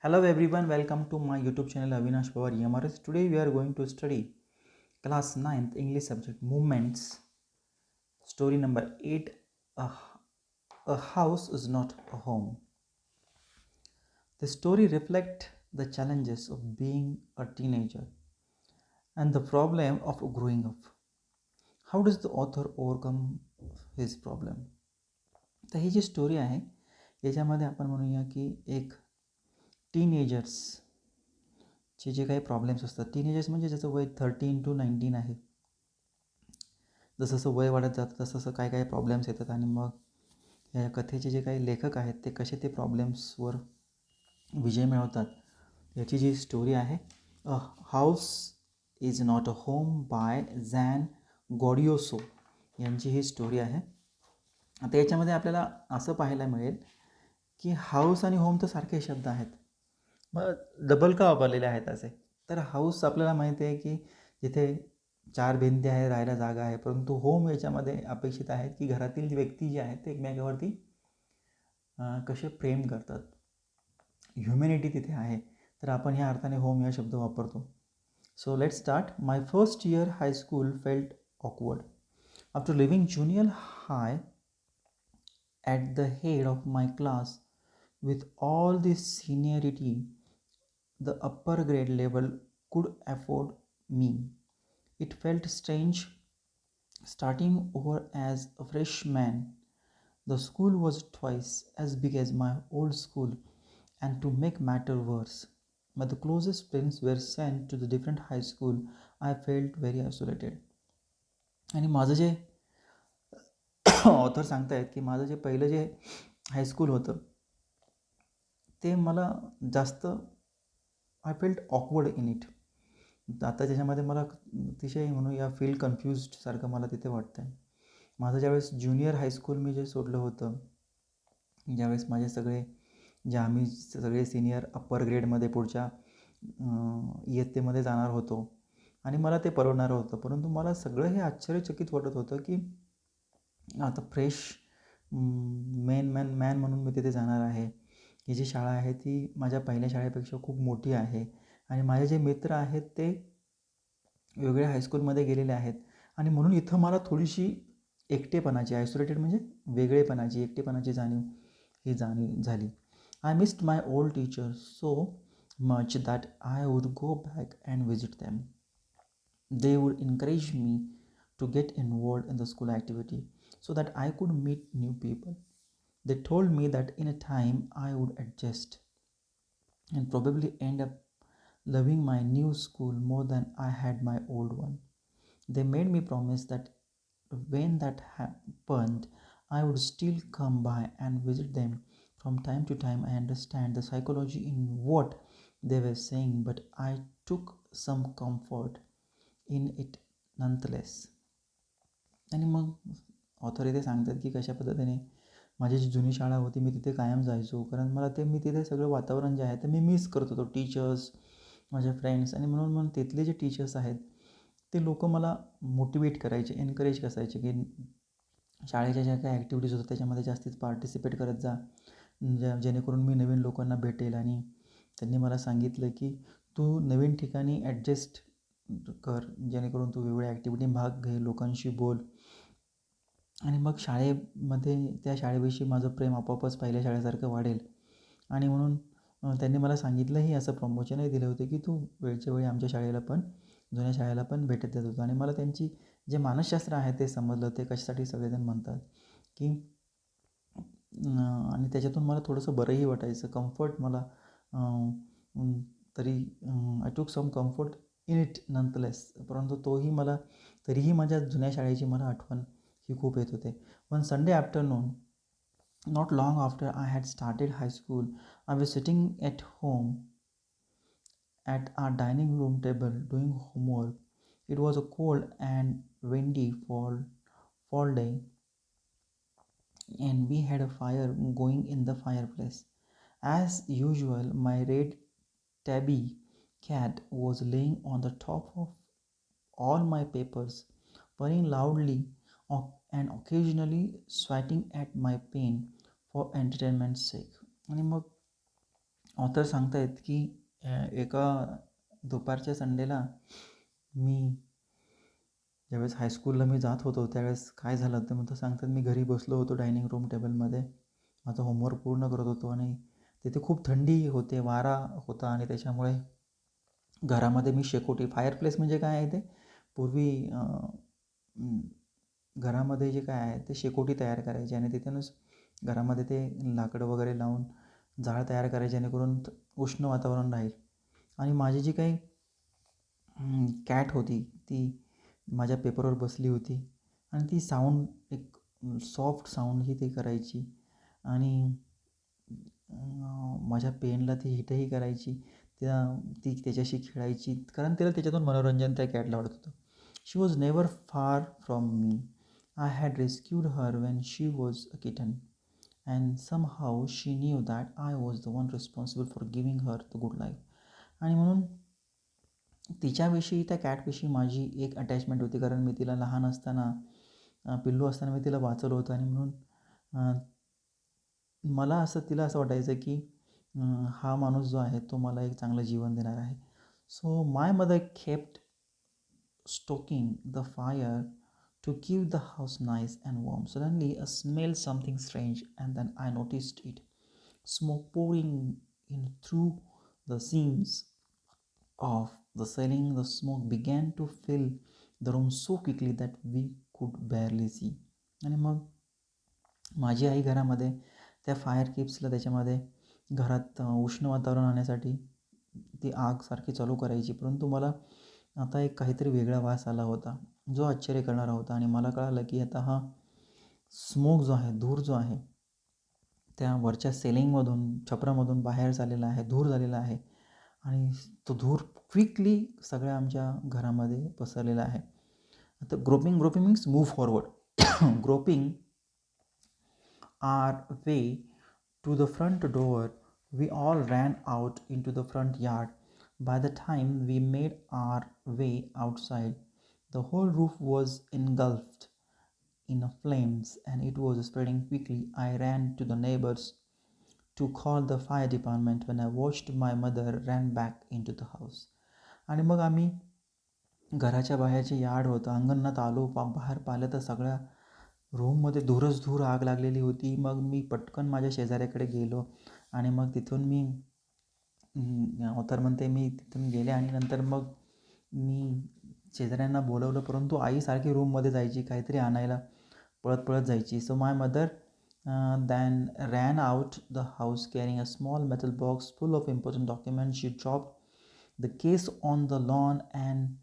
Hello everyone, welcome to my YouTube channel Avinash Pawar EMRS. Today we are going to study class 9th English subject Movements, story number 8. A, a house is not a home. The story reflects the challenges of being a teenager and the problem of growing up. How does the author overcome his problem? तर ही जी story आहे याच्यामध्ये आपण म्हणूया की एक teenagers जे काही problems असतात. टीनेजर्स म्हणजे ज्याचं वय 13 to 19 आहे. जसं वय वाढत जातं तसं काय काय प्रॉब्लेम्स येतात आणि मग या कथेचे जे काही लेखक आहेत ते कसे ते प्रॉब्लेम्सवर विजय मिळवतात याची जी स्टोरी आहे. A house is not a home by Zan Gaudioso यांची ही स्टोरी आहे. आता याच्यामध्ये आपल्याला असं पाहायला मिळेल की हाऊस आणि होम तर सारखे शब्द आहेत, मग डबल का वापरलेले आहेत असे. तर हाऊस आपल्याला माहिती आहे की जिथे चार भिंती आहे, राहायला जागा आहे, परंतु होम याच्यामध्ये अपेक्षित आहेत की घरातील जी व्यक्ती जी आहेत ते एकमेकावरती कसे प्रेम करतात, ह्युमॅनिटी तिथे आहे. तर आपण ह्या अर्थाने होम या शब्द वापरतो. So let start. My first year high school felt awkward. After living junior high at the head of my class with all this seniority, the upper grade level could afford me. It felt strange starting over as a freshman. The school was twice as big as my old school, and to make matter worse, when the closest friends were sent to the different high school, I felt very isolated. आणि माझं जे author सांगतायत की माझं जे पहिलं जे high school होतं ते मला जास्त I felt awkward in it. आता त्याच्यामध्ये मला अतिशय म्हणूया फील कन्फ्युज्ड सारखं मला तिथे वाटतं आहे. माझं ज्यावेळेस ज्युनियर हायस्कूल मी जे सोडलं होतं, ज्यावेळेस माझे सगळे जे आम्ही सगळे सिनियर अप्पर ग्रेडमध्ये पुढच्या इयत्तेमध्ये जाणार होतो आणि मला ते परवडणारं होतं, परंतु मला सगळं हे आश्चर्यचकित वाटत होतं की आता फ्रेश मॅन म्हणून मी तिथे जाणार आहे. ही जी शाळा आहे ती माझ्या पहिल्या शाळेपेक्षा खूप मोठी आहे आणि माझे जे मित्र आहेत ते वेगळ्या हायस्कूलमध्ये गेलेले आहेत आणि म्हणून इथं मला थोडीशी एकटेपणाची, आयसोलेटेड म्हणजे वेगळेपणाची, एकटेपणाची जाणीव झाली. I missed my old teacher so much that I would go back and visit them. They would encourage me to get involved in the school activity so that I could meet new people. They told me that in a time I would adjust and probably end up loving my new school more than I had my old one. They made me promise that when that happened, I would still come by and visit them from time to time. I understand the psychology in what they were saying, but I took some comfort in it nonetheless. आणि मग author इथे सांगतात की कशा पद्धतीने माझी जी जुनी शाळा होती मी तिथे कायम जायचो, कारण मला मी तिथे सगळं वातावरण जे आहे ते मी मिस करत होतो. टीचर्स, माझे फ्रेंड्स, आणि म्हणून तिथले जे टीचर्स आहेत ते लोक मला मोटिवेट करायचे, एनकरेज करायचे की शाळेच्या ज्या काही ॲक्टिव्हिटीज होत्या त्याच्यामध्ये जास्तीत पार्टिसिपेट करत जा, जेणेकरून मी नवीन लोकांना भेटेल. आणि त्यांनी मला सांगितलं की तू नवीन ठिकाणी ॲडजस्ट कर, जेणेकरून तू वेगवेगळ्या ॲक्टिव्हिटी भाग घे, लोकांशी बोल. आणि मग शाळेमध्ये त्या शाळेविषयी माझं प्रेम आपोआपच पहिल्या शाळेसारखं वाढेल. आणि म्हणून त्यांनी मला सांगितलंही, असं प्रमोशनही दिलं होतं की तू वेळच्या वेळी आमच्या शाळेला पण, जुन्या शाळेला पण भेटत देत होतं. आणि मला त्यांची जे मानसशास्त्र आहे ते समजलं, ते कशासाठी सगळेजण म्हणतात की आणि त्याच्यातून मला थोडंसं बरंही वाटायचं, कम्फर्ट मला तरी आय टूक सम कम्फर्ट इन इट नंतलेस. परंतु तरीही माझ्या जुन्या शाळेची मला आठवण ही खूप येत होते. One Sunday afternoon, not long after I had started high school, I was sitting at home at our dining room table doing homework. It was a cold and windy fall day, and we had a fire going in the fireplace. As usual, my red tabby cat was laying on the top of all my papers, purring loudly and occasionally swatting at my pen for entertainment's sake. आणि मग author सांगतायत की एका दुपारच्या संडेला मी ज्यावेळेस हायस्कूलला मी जात होतो त्यावेळेस काय झालं तर मग तो सांगतात मी घरी बसलो होतो डायनिंग रूम टेबलमध्ये. माझं होमवर्क पूर्ण करत होतो आणि तिथे खूप थंडी होते, वारा होता आणि त्याच्यामुळे घरामध्ये मी शेकोटी फायरप्लेस म्हणजे काय आहे ते पूर्वी घरामध्ये जे काय आहे ते शेकोटी तयार करायची आणि तिथूनच घरामध्ये ते लाकडं वगैरे लावून जाळ तयार करायचे जेणेकरून उष्ण वातावरण राहील. आणि माझी जी काही कॅट होती ती माझ्या पेपरवर बसली होती आणि ती साऊंड एक सॉफ्ट साऊंड ही ती करायची आणि माझ्या पेनला ती हिटही करायची. ती त्याच्याशी खेळायची कारण तिला त्याच्यातून मनोरंजन त्या कॅटला आवडत होतं. She was never far from me. I had rescued her when she was a kitten and somehow she knew that I was the one responsible for giving her the good life. आणि म्हणून तिच्याविषयी त्या कॅटविषयी माझी एक attachment होती कारण मी तिला लहान असताना पिल्लू असताना मी तिला वाचवलं होतं आणि म्हणून मला तिला असं वाटायचं की हा माणूस जो आहे तो मला एक चांगलं जीवन देणार आहे. So my mother kept stoking the fire to keep the house nice and warm. Suddenly, I smelled something strange, and then I noticed it. Smoke pouring in through the seams of the ceiling. The smoke began to fill the room so quickly that we could barely see. आणि मग माझी आई घरामध्ये त्या fire किप्सला त्याच्यामध्ये घरात उष्ण वातावरण आणण्यासाठी ती आग सारखी चालू करायची. परंतु मला आता एक काहीतरी वेगळा वास आला होता जो आश्चर्य करणारा होता आणि मला कळालं की आता हा स्मोक जो आहे, धूर जो आहे त्या वरच्या सेलिंगमधून छपरामधून बाहेर झालेला आहे, धूर झालेला आहे आणि तो धूर क्विकली सगळ्या आमच्या घरामध्ये पसरलेला आहे. आता groping means move forward. Groping our way to the front door, we all ran out into the front yard. By the time we made our way outside, the whole roof was engulfed in flames and it was spreading quickly. I ran to the neighbors to call the fire department when I watched my mother ran back into the house. आणि मग आम्ही घराच्या बाहेरचे yard होतं, अंगणात आलो. बाहेर पाहिलं तर सगळ्या रूममध्ये धूरच धूर आग लागलेली होती. मग मी पटकन माझ्या शेजाऱ्याकडे गेलो आणि मग तिथून मी ऑथर म्हणते मी तिथून गेले आणि नंतर मग मी शेजाऱ्यांना बोलवलं. परंतु आई सारखी रूममध्ये जायची काहीतरी आणायला पळत पळत जायची. So my mother then ran out the house carrying a small metal box full of important documents. She dropped the case on the lawn and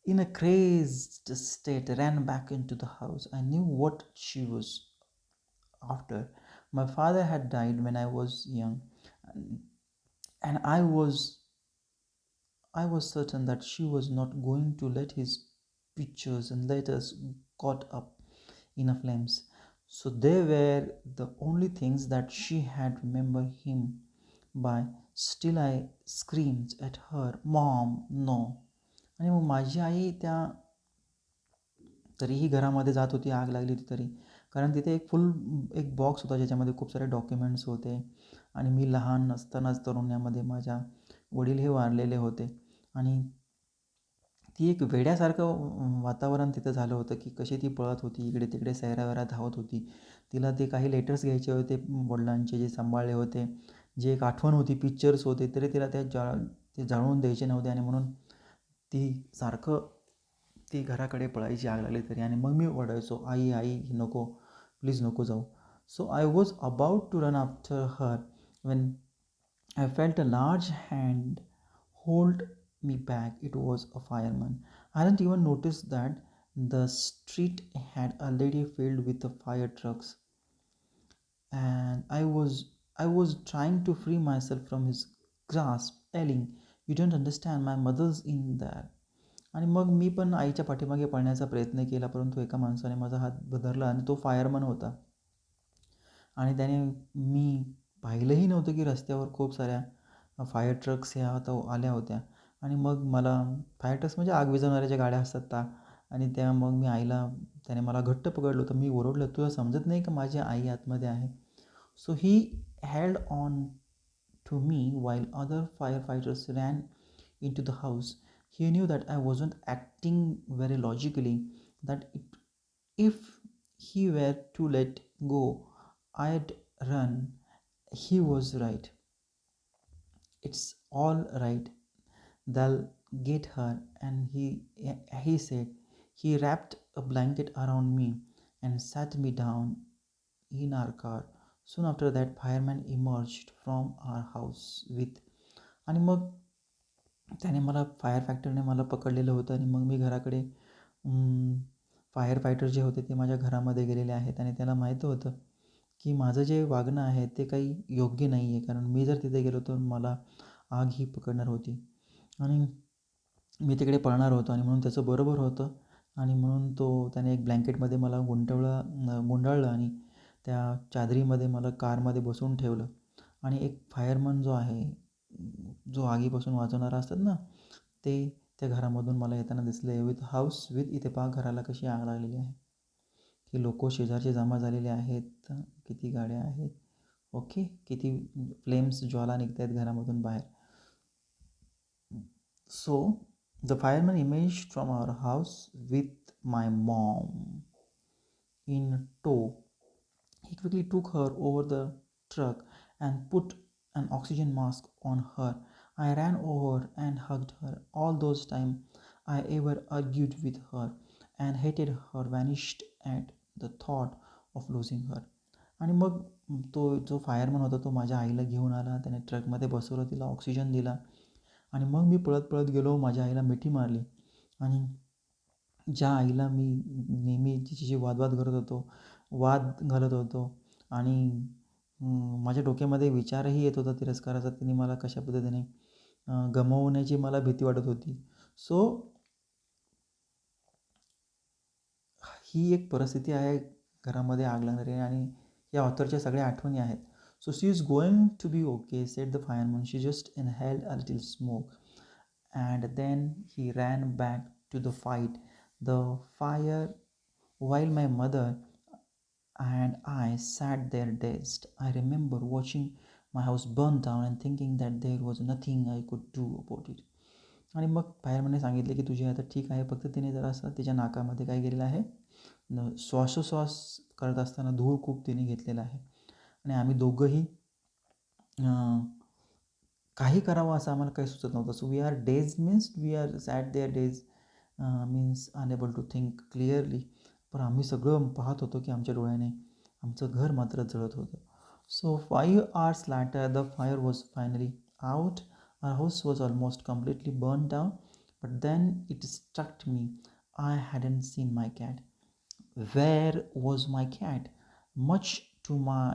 in a crazed state ran back into the house. I knew what she was after. My father had died when I was young, and I was certain that she was not going to let his pictures and letters caught up in a flames. So they were the only things that she had remembered him by. Still I screamed at her, "Mom, no." आणि मग माझी आई तरीही घरामध्ये जात होती, आग लागली होती तरी. कारण तिथे एक बॉक्स होता ज्याच्यामध्ये खूप सारे डॉक्युमेंट्स होते आणि मी लहान असतानाच तरुण्यामध्ये माझ्या वडील हे वारलेले होते आणि ती एक वेड्यासारखं वातावरण तिथं झालं होतं की कशी ती पळत होती, इकडे तिकडे सैरावैरा धावत होती. तिला ते काही लेटर्स घ्यायचे होते वडिलांचे जे सांभाळले होते, जे एक आठवण होती, पिक्चर्स होते, तरी तिला ते जाळून द्यायचे नव्हते आणि म्हणून सारखं ती घराकडे पळायची आग लागली तरी. आणि मग मी ओरडायचो, "आई, आई, नको, प्लीज नको जाऊ." So I was about to run after her when I felt a large hand hold me back. It was a fireman. I didn't even notice that the street had already filled with the fire trucks, and I was trying to free myself from his grasp, yelling, "You don't understand, my mother's in there." आणि मग मी पण आईच्या पाठीमागे पळण्याचा प्रयत्न केला, परंतु एका माणसाने माझा हात धरला आणि तो फायरमन होता. आणि त्याने मी पाहिलंही नव्हतं की रस्त्यावर खूप साऱ्या फायर ट्रक्स ह्या आता आल्या होत्या. आणि मग मला फायर ट्रक्स म्हणजे आग विझवणाऱ्या ज्या गाड्या असतात आणि मग मी आईला त्याने मला घट्ट पकडलं होतं. मी ओरडलं, "तुला समजत नाही का माझी आई आतमध्ये आहे?" So he held on to me while other firefighters ran into the house. He knew that I wasn't acting very logically, that if he were to let go, I'd run. He was right. It's all right. They'll get her. And he said. He wrapped a blanket around me and sat me down in our car. Soon after that, fireman emerged from our house with, आणि मग त्याने मला fire फॅक्टरने मला पकडलेलं होतं आणि मग मी घराकडे, fire fighter जे होते ते माझ्या घरामध्ये गेलेले आहेत आणि त्याला माहीत होतं की माझं जे वागणं आहे ते काही योग्य नाही आहे, कारण मी जर तिथे गेलो तर मला आग ही पकडणार होती आणि मी तिकडे पळणार होतो आणि म्हणून त्याचं बरोबर होतं. आणि म्हणून त्याने एक ब्लँकेटमध्ये मला गुंडाळलं आणि त्या चादरीमध्ये मला कारमध्ये बसवून ठेवलं. आणि एक फायरमन जो आहे, जो आगीपासून वाचवणारा असतात ना, ते त्या घरामधून मला येताना दिसले विथ हाऊस, विथ इथे पहा घराला कशी आग लागलेली आहे, की लोक शेजारचे जमा झालेले आहेत, किती गाड्या आहेत, ओके, किती फ्लेम्स, ज्वाला निघत आहेत घरामधून बाहेर. So the fireman emerged from our house with my mom in tow. He quickly took her over the truck and put an oxygen mask on her. I ran over and hugged her. All those time I ever argued with her and hated her vanished at the thought of losing her. आणि मग तो जो fireman होता तो माझ्या आईला घेऊन आला, त्याने ट्रकमध्ये बसवलं, तिला ऑक्सिजन दिला आणि मग मी पळत पळत गेलो, माझ्या आईला मिठी मारली. आणि ज्या आईला मी नेहमी तिच्याशी वाद घालत होतो आणि माझ्या डोक्यामध्ये विचारही येत होता तिरस्काराचा, तिने मला कशा पद्धतीने गमावण्याची मला भीती वाटत होती. सो ही एक परिस्थिती आहे घरामध्ये आग लागणारी आणि या ऑथरच्या सगळ्या आठवणी आहेत. So she is going to be okay, said the fireman. She just inhaled a little smoke and then he ran back to the fight the fire while my mother and I sat there dazed. I remember watching my house burn down and thinking that there was nothing I could do about it. आणि मग फायरमॅनने सांगितले की तुझी आता ठीक आहे, फक्त तिने जरासं तिच्या नाकामध्ये काय केलेलं आहे, श्वासोश्वास करत असताना धूर खूप तिने घेतलेला आहे आणि आम्ही दोघंही काही करावं असं आम्हाला काही सुचत नव्हतं. So we are daze means we are sat there daze means unable to think clearly. पण आम्ही सगळं पाहत होतो की आमच्या डोळ्याने आमचं घर मात्र जळत होतं. So 5 hours later the fire was finally out. Our house was almost completely burn down. But then it struck me, I hadn't seen my cat. Where was my cat? Much to my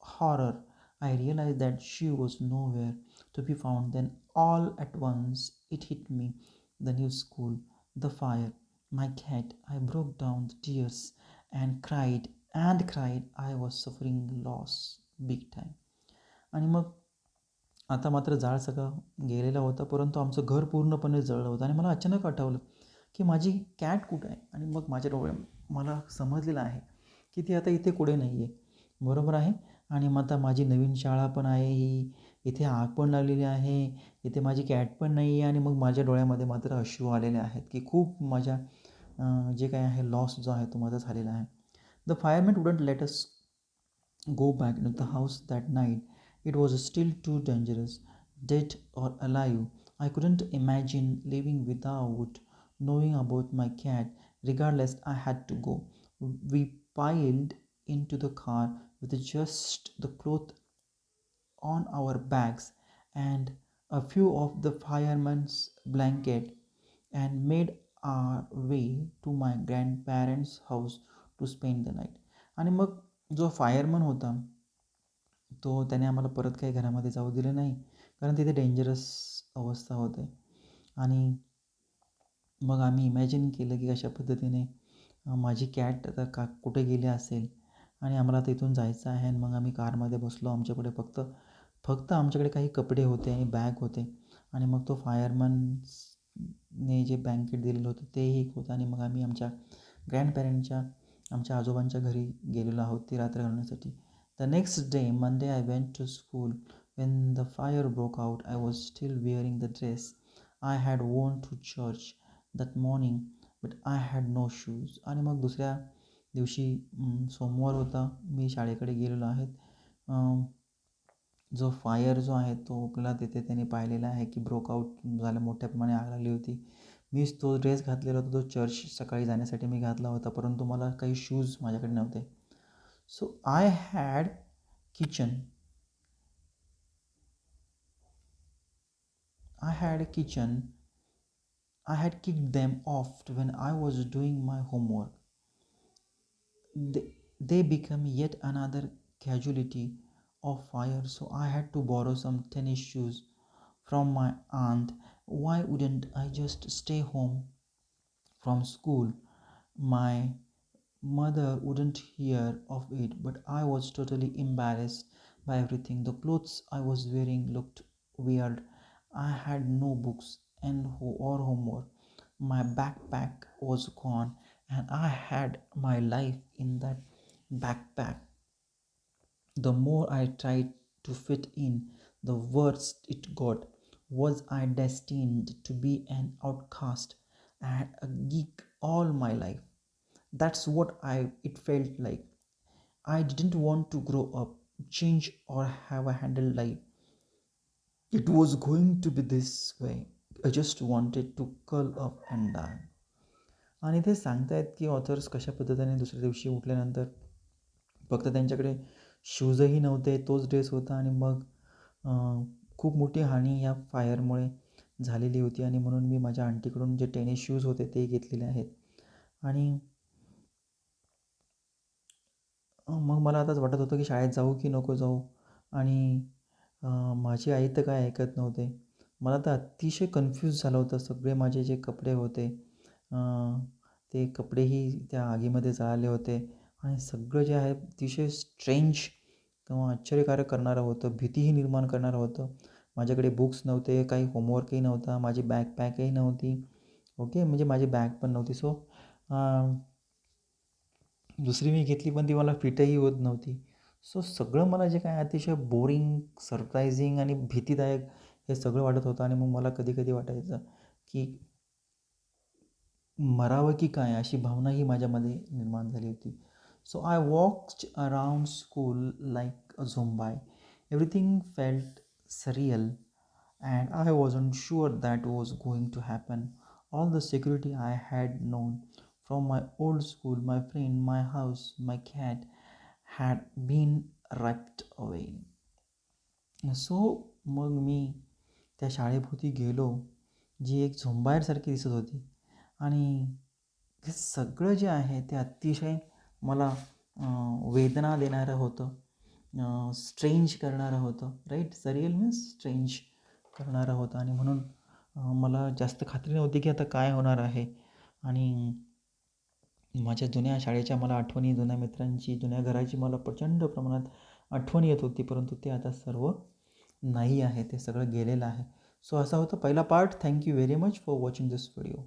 horror, I realized that she was nowhere to be found. Then, all at once, it hit me, the new school, the fire, my cat. I broke down the tears and cried and cried. I was suffering loss big time. आणि मग आता मात्र जाळ सगळं गेलेला होता, परंतु आमचं घर पूर्णपणे जळलं होतं आणि मला अचानक आठवलं की माझी कॅट कुठं आहे. आणि मग माझ्या मला समजलेलं आहे की ती आता इथे कुठे नाही आहे, बरोबर आहे. आणि मग आता माझी नवीन शाळा पण आहे ही, इथे आग पण लागलेली आहे, इथे माझी कॅट पण नाही आहे. आणि मग माझ्या डोळ्यामध्ये मात्र अश्रू आलेले आहेत की खूप माझ्या जे काय आहे लॉस जो आहे तो माझा झालेला आहे. The fireman wouldn't let us go back into the house that night. It was still too dangerous. Dead or alive, I couldn't imagine living without knowing about my cat. Regardless, I had to go. We piled into the car with just the cloth on our backs and a few of the fireman's blanket and made our way to my grandparents' house to spend the night. आणि मग जो fireman होता त्याने आम्हाला परत काही घरामध्ये जाऊ दिलं नाही, कारण तिथे डेंजरस अवस्था होते. आणि मग आम्ही इमॅजिन केलं की अशा पद्धतीने माझी कॅट आता कुठे गेली असेल आणि आम्हाला तिथून जायचं आहे. आणि मग आम्ही कारमध्ये बसलो. आमच्याकडे फक्त आमच्याकडे काही कपडे होते आणि बॅग होते. आणि मग तो फायरमनने जे ब्लँकेट दिलेलं होतं तेही होतं. आणि मग आम्ही आमच्या ग्रँडपेरेंटच्या, आमच्या आजोबांच्या घरी गेलेलो आहोत ती रात्र घालवण्यासाठी. The next day, Monday, I went to school When the fire broke out, I was still wearing the dress I had worn to church that morning, but I had no shoes. आणि मग दुसऱ्या दिवशी सोमवार होता, मी शाळेकडे गेलेलो आहे. जो फायर जो आहे तो आपल्याला तिथे त्याने पाहिलेला आहे की ब्रोकआउट झालं, मोठ्या प्रमाणे आग लागली होती. मीच तो ड्रेस घातलेला होता, तो चर्च सकाळी जाण्यासाठी मी घातला होता, परंतु मला काही शूज माझ्याकडे नव्हते. So I had kitchen I had a kitchen. I had kicked them off when I was doing my homework. They became yet another casualty of fire, so I had to borrow some tennis shoes from my aunt. Why wouldn't I just stay home from school? My mother wouldn't hear of it, but I was totally embarrassed by everything. The clothes I was wearing looked weird. I had no books or homework. My backpack was gone, and I had my life in that backpack. The more I tried to fit in, the worse it got. Was I destined to be an outcast and a geek all my life? That's what it felt like. I didn't want to grow up, change, or have a handle life. It was going to be this way. I just wanted to curl up and die. आणि ते सांगतायत की authors कशा पद्धतीने दुसऱ्या दिवशी उठल्यानंतर फक्त त्यांच्याकडे शूजही नव्हते, तोच ड्रेस होता, आणि मग खूप मोठी हानी या फायरमुळे झालेली होती. आणि म्हणून मी माझ्या आंटीकडून जे टेनिस शूज होते ते घेतलेले आहेत. आणि मग मला आताच वाटत होतं की शाळेत जाऊ की नको जाऊ. आणि माझी आई तर काय ऐकत नव्हते. मला तर अतिशय कन्फ्यूज झालं होतं. सगळे माझे जे कपडे होते ते कपडेही त्या आगीमध्ये जळाले होते. आणि सगळं जे आहे अतिशय स्ट्रेंज किंवा आश्चर्यकारक करणारं होतं, भीतीही निर्माण करणारं होतं. माझ्याकडे बुक्स नव्हते, काही होमवर्कही नव्हता, माझी बॅकपॅकही नव्हती. ओके, म्हणजे माझी बॅग पण नव्हती. सो दुसरी मी घेतली पण ती मला फिटही होत नव्हती. सो सगळं मला जे काय अतिशय बोरिंग, सरप्रायझिंग आणि भीतीदायक हे सगळं वाटत होतं. आणि मग मला कधी कधी वाटायचं की मरावं की काय, अशी भावनाही माझ्यामध्ये निर्माण झाली होती. So I walked around school like a zombie. Everything felt surreal and I wasn't sure that was going to happen. All the security I had known from my old school, my friend, my house, my cat had been ripped away. So मग मी त्या शाळेभोवती गेलो, जी एक झोंबायरसारखी दिसत होती. आणि हे सगळं जे आहे ते अतिशय मला वेदना देणारं होतं, स्ट्रेंज करणारं होतं. राईट, सरियल मीन्स स्ट्रेंज करणारं होतं. आणि म्हणून मला जास्त खात्री नव्हती की आता काय होणार आहे. आणि माझ्या जुन्या शाळेच्या मला आठवणी, जुन्या मित्रांची, जुन्या घराची मला प्रचंड प्रमाणात आठवण येत होती, परंतु ते आता सर्व नाही आहे, ते सगळं गेलेलं आहे. सो असा होता पहिला part. Thank you very much for watching this video.